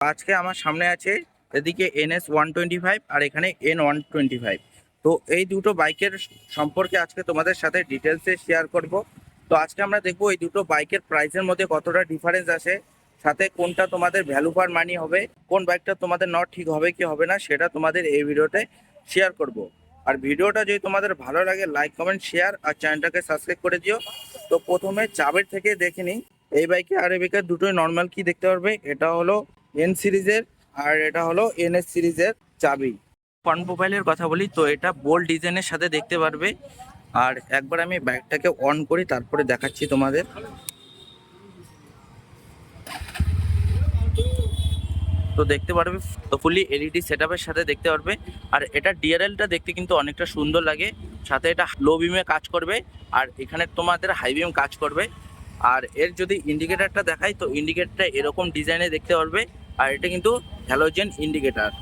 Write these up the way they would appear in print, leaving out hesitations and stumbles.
আজকে আমার সামনে আছে এদিকে NS 125 আর এখানে N 125। তো এই দুটো বাইকের সম্পর্কে আজকে তোমাদের সাথে ডিটেলসে শেয়ার করব। তো আজকে আমরা দেখবো এই দুটো বাইকের প্রাইসের মধ্যে কতটা ডিফারেন্স আছে, সাথে কোনটা তোমাদের ভ্যালু ফর মানি হবে, কোন বাইকটা তোমাদের নট ঠিক হবে কি হবে না সেটা তোমাদের এই ভিডিওতে শেয়ার করব। আর ভিডিওটা যদি তোমাদের ভালো লাগে লাইক কমেন্ট শেয়ার আর চ্যানেলটাকে সাবস্ক্রাইব করে দিও। তো প্রথমে চাবের থেকে দেখে নিই। এই বাইকে আর এই বাইকের দুটোই নর্মাল কি দেখতে পারবে। এটা হলো N সিরিজের আর এটা হলো NS সিরিজের চাবি। ফ্রন্ট প্রোফাইলের কথা বলি তো এটা বোল্ড ডিজাইনের সাথে দেখতে পারবে। আর একবার আমি বাইকটাকে অন করি তারপরে দেখাচ্ছি তোমাদের। তো দেখতে পারবে তো ফুলি এলইডি সেটআপের সাথে দেখতে পারবে। আর এটা ডিআরএলটা দেখতে কিন্তু অনেকটা সুন্দর লাগে, সাথে এটা লো বিমে কাজ করবে আর এখানে তোমাদের হাই বিম কাজ করবে। আর এর যদি ইন্ডিকেটারটা দেখাই তো ইন্ডিকেটারটা এরকম ডিজাইনে দেখতে পারবে। আর এটা কিন্তু হ্যালোজেন ইন্ডিকেটার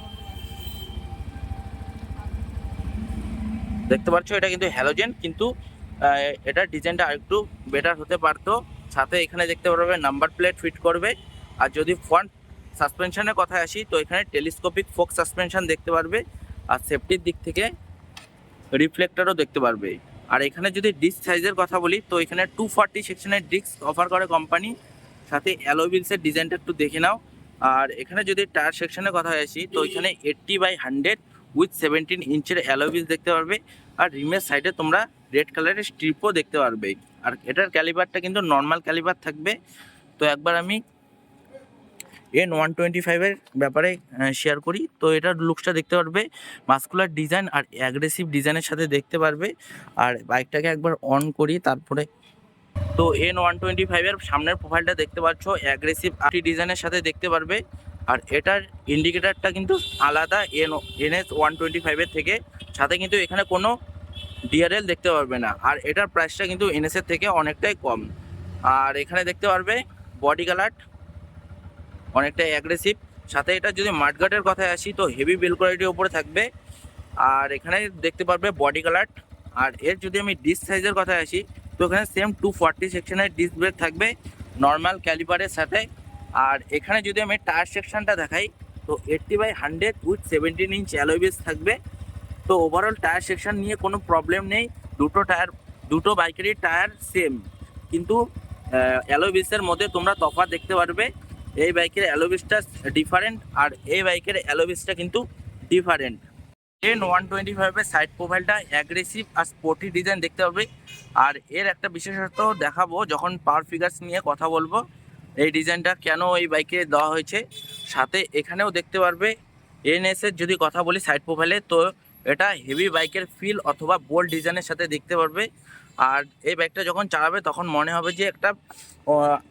দেখতে পাচ্ছ, এটা কিন্তু হ্যালোজেন, কিন্তু এটার ডিজাইনটা আরেকটু বেটার হতে পারতো। সাথে এখানে দেখতে পারবে নাম্বার প্লেট ফিট করবে। আর যদি ফ্রন্ট সাসপেনশনের কথা আসি তো এখানে টেলিস্কোপিক ফোক সাসপেনশন দেখতে পারবে। আর সেফটির দিক থেকে রিফ্লেক্টরও দেখতে পারবে। আর এখানে যদি ডিস্ক সাইজের কথা বলি তো এখানে 240 সেকশনের ডিস্ক অফার করে কোম্পানি। সাথে অ্যালয় হুইলসের ডিজাইনটা একটু দেখে নাও। আর এখানে যদি টায়ার সেকশনের কথা আসি তো এখানে 80/100 উইথ 17 ইঞ্চের অ্যালয় হুইলস দেখতে পারবে। আর রিমের সাইডে তোমরা রেড কালারের স্ট্রিপও দেখতে পারবে। আর এটার ক্যালিবারটা কিন্তু নর্মাল ক্যালিবার থাকবে। তো একবার আমি N 125-এর ব্যাপারে শেয়ার করি। তো এটার লুকসটা দেখতে পারবে মাস্কুলার ডিজাইন আর অ্যাগ্রেসিভ ডিজাইনের সাথে দেখতে পারবে। আর বাইকটাকে একবার অন করি তারপরে। তো N 125-এর সামনের প্রোফাইলটা দেখতে পাচ্ছ অ্যাগ্রেসিভ ডিজাইনের সাথে দেখতে পারবে। আর এটার ইন্ডিকেটারটা কিন্তু আলাদা NS 125-এর থেকে, সাথে কিন্তু এখানে কোনো ডিআরএল দেখতে পারবে না। আর এটার প্রাইসটা কিন্তু NS-এর থেকে অনেকটাই কম। আর এখানে দেখতে পারবে বডি কালার অনেকটাই অ্যাগ্রেসিভ। সাথে এটা যদি মাঠগার্ডের কথায় আসি তো হেভি বিল্ড কোয়ালিটির উপরে থাকবে। আর এখানে দেখতে পারবে বডি কালার। আর এর যদি আমি ডিস্ক সাইজের কথায় আসি তো এখানে সেম 240 সেকশনের ডিস্ক ব্রেক থাকবে নর্মাল ক্যালিপারের সাথে। আর এখানে যদি আমি টায়ার সেকশনটা দেখাই তো 80/100 উইথ 17 ইঞ্চ অ্যালয় হুইলস থাকবে। তো ওভারঅল টায়ার সেকশন নিয়ে কোনো প্রবলেম নেই। দুটো বাইকেরই টায়ার সেম, কিন্তু অ্যালয় হুইলসের মধ্যে তোমরা তফাৎ দেখতে পারবে। এই বাইকের অ্যালয় হুইলসটা ডিফারেন্ট আর এই বাইকের অ্যালয় হুইলসটা কিন্তু ডিফারেন্ট। N 125-এর সাইড প্রোফাইলটা অ্যাগ্রেসিভ আর স্পোর্টি ডিজাইন দেখতে পাবে। আর এর একটা বিশেষত্ব দেখাবো যখন পাওয়ার ফিগার্স নিয়ে কথা বলবো, এই ডিজাইনটা কেন এই বাইকে দেওয়া হয়েছে। সাথে এখানেও দেখতে পারবে NS-এর যদি কথা বলি সাইড প্রোফাইলে তো এটা হেভি বাইকের ফিল অথবা বোল্ড ডিজাইনের সাথে দেখতে পারবে। আর এই বাইকটা যখন চালাবে তখন মনে হবে যে একটা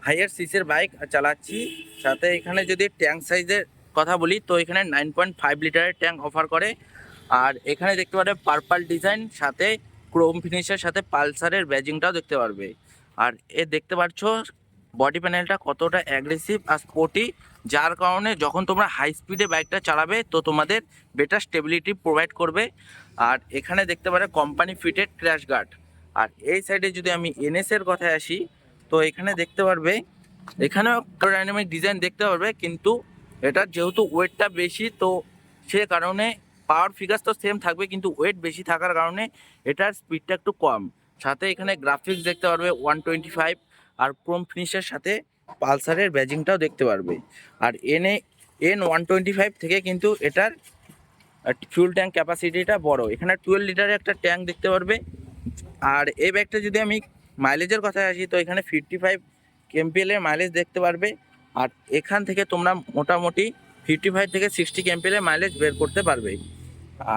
হাইয়ার সিসির বাইক চালাচ্ছি। সাথে এখানে যদি ট্যাঙ্ক সাইজের কথা বলি তো এখানে 9.5 লিটারের ট্যাঙ্ক অফার করে। আর এখানে দেখতে পারবে পার্পল ডিজাইন সাথে ক্রোম ফিনিশের সাথে পালসারের ব্যাজিংটাও দেখতে পারবে। আর এ দেখতে পাচ্ছ বডি প্যানেলটা কতটা অ্যাগ্রেসিভ আর স্পোর্টি, যার কারণে যখন তোমরা হাই স্পিডে বাইকটা চালাবে তো তোমাদের বেটার স্টেবিলিটি প্রোভাইড করবে। আর এখানে দেখতে পারে কোম্পানি ফিটেড ক্র্যাশ গার্ড। আর এই সাইডে যদি আমি NS-এর কথায় আসি তো এখানে দেখতে পারবে এখানেও ডাইনামিক ডিজাইন দেখতে পারবে, কিন্তু এটার যেহেতু ওয়েটটা বেশি তো সে কারণে পাওয়ার ফিগার্স তো সেম থাকবে কিন্তু ওয়েট বেশি থাকার কারণে এটার স্পিডটা একটু কম। সাথে এখানে গ্রাফিক্স দেখতে পারবে 125 আর ক্রোম ফিনিশের সাথে পালসারের ব্যাজিংটাও দেখতে পারবে। আর N 125 থেকে কিন্তু এটার ফিউল ট্যাঙ্ক ক্যাপাসিটিটা বড়, এখানে 12 লিটারের একটা ট্যাঙ্ক দেখতে পারবে। আর এই বাইকটা যদি আমি মাইলেজের কথায় আসি তো এখানে 55 কেএমপিএল-এর মাইলেজ দেখতে পারবে। আর এখান থেকে তোমরা মোটামুটি 55 থেকে 60 কেএমপিএল-এর মাইলেজ বের করতে পারবে।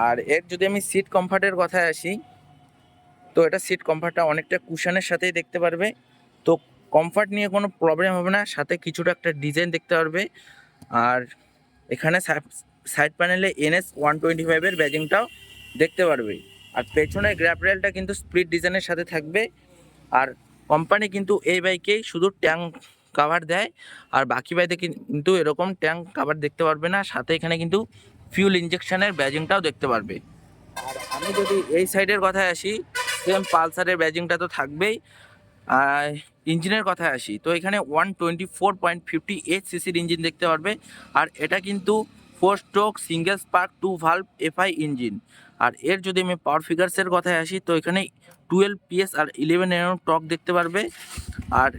আর এর যদি আমি সিট কমফর্টের কথায় আসি তো এটা সিট কমফর্টটা অনেকটা কুশনের সাথেই দেখতে পারবে। তো কমফর্ট নিয়ে কোনো প্রবলেম হবে না, সাথে কিছুটা একটা ডিজাইন দেখতে পারবে। আর এখানে সাইড প্যানেলে NS 125-এর ব্যাজিংটাও দেখতে পারবে। আর পেছনের গ্র্যাব রেলটা কিন্তু স্প্লিট ডিজাইনের সাথে থাকবে। আর কোম্পানি কিন্তু এই বাইকে শুধু ট্যাঙ্ক কাভার দেয়, আর বাকি বাইকে কিন্তু এরকম ট্যাঙ্ক কাভার দেখতে পারবে না। সাথে এখানে কিন্তু ফিউল ইঞ্জেকশনের ব্যাজিংটাও দেখতে পারবে। আর আমি যদি এই সাইডের কথায় আসি সেম পালসারের ব্যাজিংটা তো থাকবেই। আর ইঞ্জিনের কথায় আসি, তো এখানে 124.58 সিসির ইঞ্জিন দেখতে পারবে। আর এটা কিন্তু 4 stroke single spark 2 valve FI engine. আর এর যদি আমি পাওয়ার ফিগার্সের কথায় আসি, তো এখানে 12 পিএস আর 11 এনএম টর্ক দেখতে পারবে। আর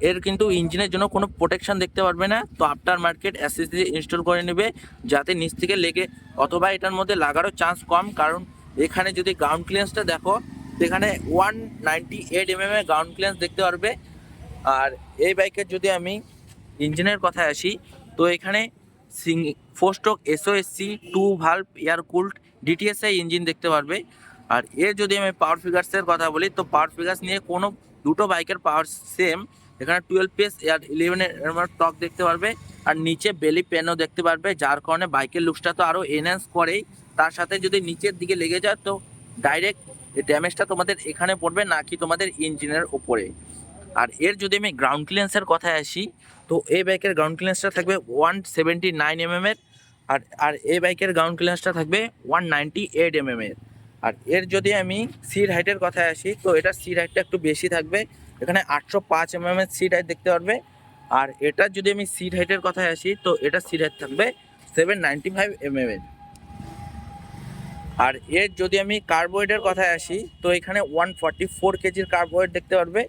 এর কিন্তু ইঞ্জিনের জন্য কোনো প্রোটেকশন দেখতে পারবে না, তো আফটার মার্কেট অ্যাসেসরি ইনস্টল করে নেবে যাতে নিচ থেকে লেগে, অথবা এটার মধ্যে লাগারও চান্স কম, কারণ এখানে যদি গ্রাউন্ড ক্লিয়ারেন্সটা দেখো, এখানে 198 এর গ্রাউন্ড ক্লিয়ারেন্স দেখতে পারবে। আর এই বাইকের যদি আমি ইঞ্জিনের কথায় আসি, তো এখানে 4 stroke SOSC 2 valve air cooled DTSI engine দেখতে পারবে। আর এর যদি আমি পাওয়ার ফিগার্সের কথা বলি, তো পাওয়ার ফিগার্স নিয়ে কোনো দুটো বাইকের পাওয়ার সেম। এখানে 12 পিএস আর 11 এর টর্ক দেখতে পারবে। আর নিচে বেলি পেনও দেখতে পারবে, যার কারণে বাইকের লুকসটা তো আরও এনহ্যান্স করেই, তার সাথে যদি নিচের দিকে লেগে যায় তো ডাইরেক্ট ড্যামেজটা তোমাদের এখানে পড়বে, না কি তোমাদের ইঞ্জিনের ওপরে। আর এর যদি আমি গ্রাউন্ড ক্লিয়ারেন্সের কথায় আসি, তো এই বাইকের গ্রাউন্ড ক্লিয়ারেন্সটা থাকবে 179 এর। আর আর এই বাইকের গ্রাউন্ড ক্লিয়ারেন্সটা থাকবে 198 এর। আর এর যদি আমি সিট হাইটের কথায় আসি, তো এটার সিট হাইটটা একটু বেশি থাকবে, এখানে 805 এর সিট হাইট দেখতে পারবে। আর এটার যদি আমি সিট হাইটের কথায় আসি, তো এটার সিট হাইট থাকবে 795 এর। আর এর যদি আমি কার্বোয়েডের কথায় আসি, তো এখানে 144 কেজির কার্বোয়েড দেখতে পারবে।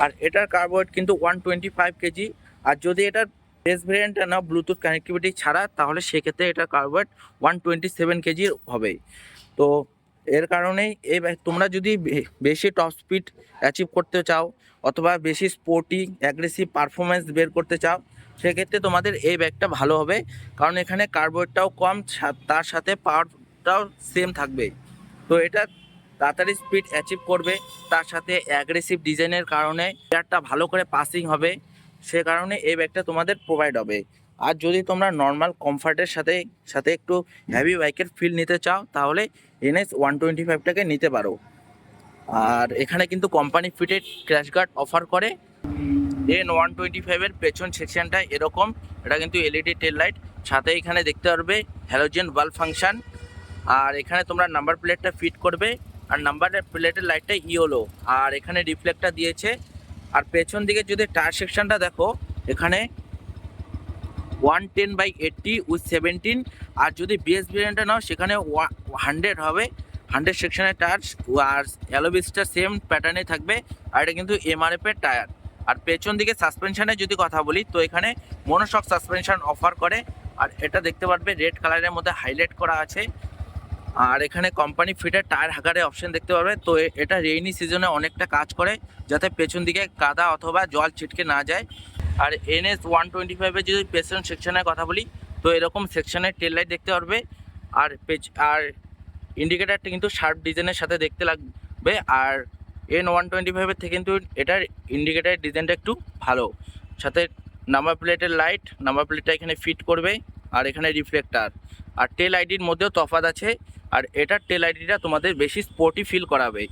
আর এটার কার্বোয়েড কিন্তু 125 কেজি। আর যদি এটার বেস ভেরিয়েন্টটা না ব্লুটুথ কানেক্টিভিটি ছাড়া, তাহলে সেক্ষেত্রে এটার কার্বোয়েড 127 কেজির হবে। তো এর কারণেই এই তোমরা যদি বেশি টপ স্পিড অ্যাচিভ করতে চাও, অথবা বেশি স্পোর্টি অ্যাগ্রেসিভ পারফরমেন্স বের করতে চাও, সেক্ষেত্রে তোমাদের এই ব্যাগটা ভালো হবে, কারণ এখানে কার্বোয়েডটাও কম, তার সাথে পাওয়ারটাও সেম থাকবে। তো এটা তাড়াতাড়ি স্পিড অ্যাচিভ করবে, তার সাথে অ্যাগ্রেসিভ ডিজাইনের কারণে এয়ারটা ভালো করে পাসিং হবে, সে কারণে এই ব্যাগটা তোমাদের প্রোভাইড হবে। আর যদি তোমরা নর্মাল কমফর্টের সাথে সাথে একটু হেভি বাইকের ফিল নিতে চাও, তাহলে NS 125টাকে নিতে পারো। আর এখানে কিন্তু company fitted crash guard offer করে। N125 পেছন সেকশনটা এরকম, এটা কিন্তু LED টেল লাইট, সাথে এখানে দেখতে পারবে হ্যালোজেন বাল্ব ফাংশন। আর এখানে তোমরা নাম্বার প্লেটটা ফিট করবে, আর নাম্বার প্লেটের লাইটটা ইয়েলো, আর এখানে রিফ্লেক্টটা দিয়েছে। আর পেছন দিকে যদি টায়ার সেকশনটা দেখো, এখানে 110/80 উইথ 17। আর যদি বিএস ভেরিয়েন্টটা নাও, সেখানে 100 হবে, 100 সেকশনের টায়ার। আর অ্যালোবিসটা সেম প্যাটার্নে থাকবে, আর এটা কিন্তু MRF এর টায়ার। আর পেছন দিকে সাসপেনশনের যদি কথা বলি, তো এখানে মনোশক সাসপেনশন অফার করে। আর এটা দেখতে পারবে রেড কালারের মধ্যে হাইলাইট করা আছে। আর এখানে কোম্পানি ফিটের টায়ার হাগারের অপশন দেখতে পারবে। তো এটা রেইনি সিজনে অনেকটা কাজ করে, যাতে পেছন দিকে কাদা অথবা জল ছিটকে না যায়। আর NS 125 যদি পেছন সেকশনের কথা বলি, তো এরকম সেকশনের টেল লাইট দেখতে পারবে। আর আর ইন্ডিকেটারটা কিন্তু শার্প ডিজাইনের সাথে দেখতে লাগবে। আর N125 থেকে কিন্তু এটার ইন্ডিকেটার ডিজাইনটা একটু ভালো, সাথে নাম্বার প্লেটের লাইট, নাম্বার প্লেটটা এখানে ফিট করবে। আর এখানে রিফ্লেক্টার আর টেল আইডির মধ্যেও তফাৎ আছে। আর এটার টেল আইডিটা তোমাদের বেশি স্পোর্টি ফিল করাবে।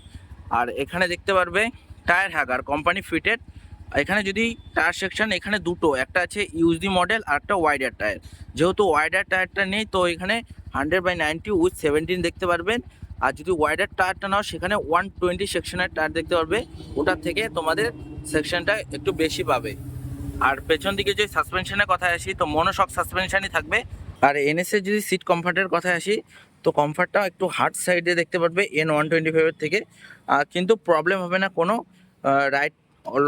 আর এখানে দেখতে পারবে টায়ার হ্যাগার কোম্পানি ফিটেড। এখানে যদি টায়ার সেকশন, এখানে দুটো, একটা আছে ইউজি মডেল আর একটা ওয়াইডার টায়ার। যেহেতু ওয়াইডার টায়ারটা নেই, তো এখানে 100/90 উইথ 17 দেখতে পারবেন। আর যদি ওয়াইডার টায়ারটা নাও, সেখানে 120 সেকশনের টায়ার দেখতে পারবে, ওটার থেকে তোমাদের সেকশনটা একটু বেশি পাবে। আর পেছন দিকে যদি সাসপেনশনের কথায় আসি, তো মনোশক সাসপেনশনই থাকবে। আর NS যদি সিট কমফর্টের কথায় আসি, তো কমফর্টটা একটু হার্ড সাইডে দেখতে পারবে N125 থেকে। কিন্তু প্রবলেম হবে না কোনো রাইড,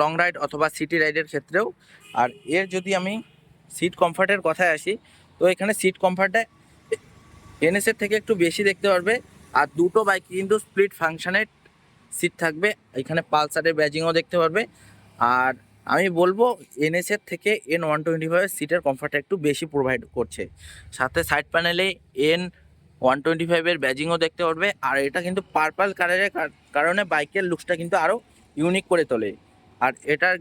লং রাইড অথবা সিটি রাইডের ক্ষেত্রেও। আর এর যদি আমি সিট কমফর্টের কথায় আসি, তো এখানে সিট কমফর্টটা NS থেকে একটু বেশি দেখতে পারবে। আর দুটো বাইক কিন্তু স্প্লিট ফাংশনের সিট থাকবে, এখানে পালসারের ব্যাজিংও দেখতে পারবে। আর আমি বলবো NS থেকে N125 সিটের কমফর্টটা একটু বেশি প্রোভাইড করছে, সাথে সাইড প্যানেলে N125 ব্যাজিংও দেখতে পারবে। আর এটা কিন্তু পার্পল কালারের কারণে বাইকের লুকসটা কিন্তু আরও ইউনিক করে তোলে। আর এটার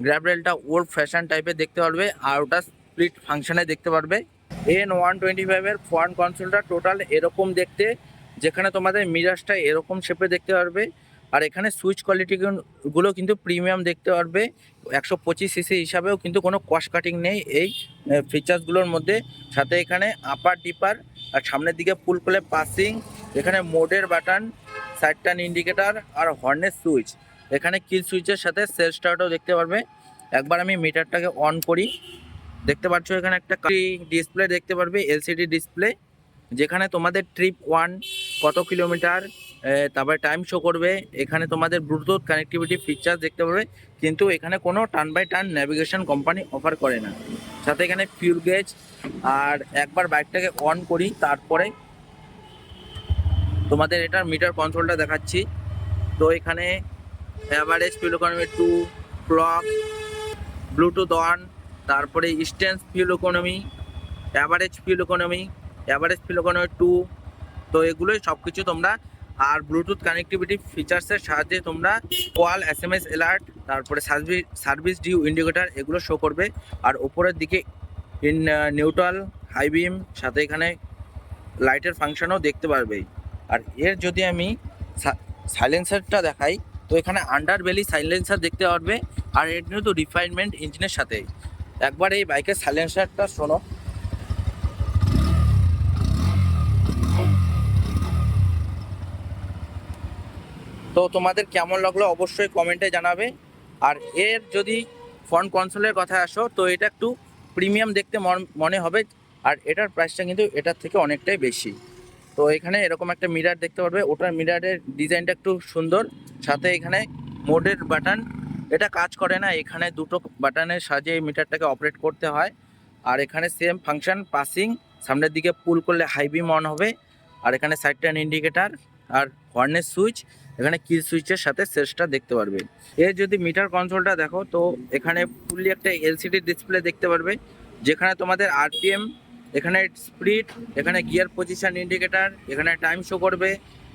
গ্র্যাব রেলটা ওল্ড ফ্যাশন টাইপের দেখতে পারবে, আর ওটা স্প্লিট ফাংশনে দেখতে পারবে। N125 ফ্রন্ট কনসোলটা টোটাল এরকম দেখতে, যেখানে তোমাদের মিরাজটা এরকম শেপে দেখতে পারবে। আর এখানে সুইচ কোয়ালিটিগুলো কিন্তু প্রিমিয়াম দেখতে পারবে, 125cc হিসাবেও কিন্তু কোনো কস্ট কাটিং নেই এই ফিচার্সগুলোর মধ্যে। সাথে এখানে আপার ডিপার, আর সামনের দিকে পুল করে পাসিং, এখানে মোডের বাটন, সাইড টার্ন ইন্ডিকেটার আর হর্নের সুইচ। এখানে কিল সুইচের সাথে সেলফ স্টার্টও দেখতে পারবে। একবার আমি মিটারটাকে অন করি, দেখতে পাচ্ছ এখানে একটা ডিসপ্লে দেখতে পারবে, এলসিডি ডিসপ্লে, যেখানে তোমাদের ট্রিপ 1 কত কিলোমিটার, তারপরে টাইম শো করবে। এখানে তোমাদের ব্লুটুথ কানেক্টিভিটি ফিচার দেখতে পারবে, কিন্তু এখানে কোনো turn by turn navigation company offer করে না। সাথে এখানে ফিউল গেজ। আর একবার বাইকটাকে অন করি, তারপরে তোমাদের এটার মিটার কন্ট্রোলটা দেখাচ্ছি। তো এখানে average fuel economy 2, clock, Bluetooth 1, তারপরে instant fuel economy, average fuel economy, average fuel economy 2। তো এগুলোই সব কিছু তোমরা, আর ব্লুটুথ কানেক্টিভিটি ফিচার্সের সাহায্যে তোমরা কল, এসএমএস অ্যালার্ট, তারপরে সার্ভিস ডিউ ইন্ডিকেটার এগুলো শো করবে। আর উপরের দিকে নিউট্রাল, হাই বিম, সাথে এখানে লাইটের ফাংশনও দেখতে পারবে। আর এর যদি আমি সাইলেন্সারটা দেখাই, তো এখানে আন্ডার বেলি সাইলেন্সার দেখতে পারবে। আর এর কিন্তু রিফাইনমেন্ট ইঞ্জিনের সাথে। একবার এই বাইকের সাইলেন্সারটা শোনো। তো তোমাদের কেমন লাগলো অবশ্যই কমেন্টে জানাবে। আর এর যদি ফ্রন্ট কনসোলের কথা আসো, তো এটা একটু প্রিমিয়াম দেখতে মনে হবে। আর এটার প্রাইসটা কিন্তু এটার থেকে অনেকটাই বেশি। তো এখানে এরকম একটা মিরার দেখতে পারবে, ওটার মিরারের ডিজাইনটা একটু সুন্দর। সাথে এখানে মোডের বাটন, এটা কাজ করে না, এখানে দুটো বাটনের সাহায্যে এই মিটারটাকে অপারেট করতে হয়। আর এখানে সেম ফাংশন, পাসিং, সামনের দিকে পুল করলে হাই বিম অন হবে। আর এখানে সাইড টার্ন ইন্ডিকেটার আর হর্নের সুইচ, এখানে কিল সুইচের সাথে সেলসটা দেখতে পারবে। এর যদি মিটার কন্ট্রোলটা দেখো, তো এখানে ফুললি একটা এলসিডি ডিসপ্লে দেখতে পারবে, যেখানে তোমাদের আরপিএম, এখানে স্পিড, এখানে গিয়ার পজিশন ইন্ডিকেটার, এখানে টাইম শো করবে।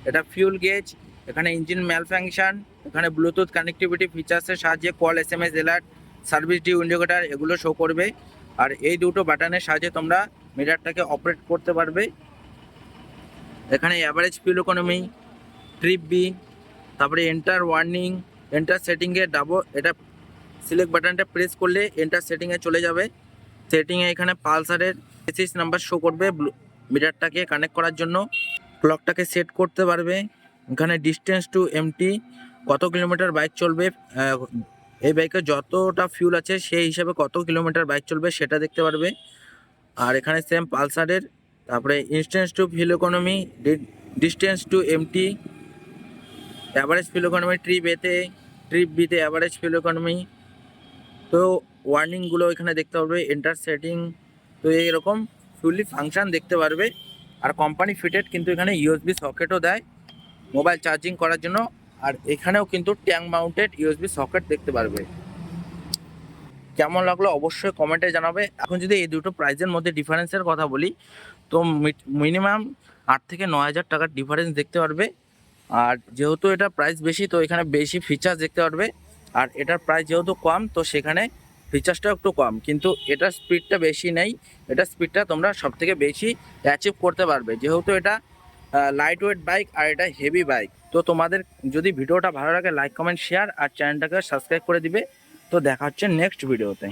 এটা ফিউল গেজ, এখানে ইঞ্জিন ম্যালফাংশন, এখানে ব্লুটুথ কানেক্টিভিটি ফিচার্সের সাহায্যে call, SMS alert, service due indicator এগুলো শো করবে। আর এই দুটো বাটনের সাহায্যে তোমরা মিটারটাকে অপারেট করতে পারবে। এখানে average fuel economy, trip B, তারপরে এন্টার ওয়ার্নিং, এন্টার সেটিংয়ে এটা সিলেক্ট বাটনটা প্রেস করলে এন্টার সেটিংয়ে চলে যাবে। সেটিংয়ে এখানে পালসারের এসিস নাম্বার শো করবে মিটারটাকে কানেক্ট করার জন্য। ক্লকটাকে সেট করতে পারবে। এখানে ডিস্টেন্স টু এমটি, কত কিলোমিটার বাইক চলবে, এই বাইকে যতটা ফিউল আছে সেই হিসাবে কত কিলোমিটার বাইক চলবে সেটা দেখতে পারবে। আর এখানে সেম পালসারের, তারপরে instance to fuel economy, distance to empty, average fuel economy trip বিতে অ্যাভারেজ ফিউল ইকোনমি। তো ওয়ার্নিংগুলো এখানে দেখতে পারবে, এন্টার সেটিং। তো এইরকম ফুললি ফাংশন দেখতে পারবে। আর কোম্পানি ফিটেড কিন্তু এখানে ইউএসবি সকেটও দেয় মোবাইল চার্জিং করার জন্য। আর এখানেও কিন্তু ট্যাঙ্ক মাউন্টেড ইউএসবি সকেট দেখতে পারবে। কেমন লাগলো অবশ্যই কমেন্টে জানাবে। এখন যদি এই দুটো প্রাইসের মধ্যে ডিফারেন্সের কথা বলি, তো মিনিমাম 8 থেকে 9 হাজার টাকার ডিফারেন্স দেখতে পারবে। আর যেহেতু এটা প্রাইস বেশি, তো এখানে বেশি ফিচার্স দেখতে পারবে। আর এটার প্রাইস যেহেতু কম, তো সেখানে ফিচার্সটাও একটু কম, কিন্তু এটার স্পিডটা বেশি নেই। এটার স্পিডটা তোমরা সব থেকে বেশি অ্যাচিভ করতে পারবে, যেহেতু এটা লাইট ওয়েট বাইক আর এটা হেভি বাইক। তো তোমাদের যদি ভিডিওটা ভালো লাগে, লাইক, কমেন্ট, শেয়ার আর চ্যানেলটাকে সাবস্ক্রাইব করে দিবে। তো দেখা হচ্ছে নেক্সট ভিডিওতে।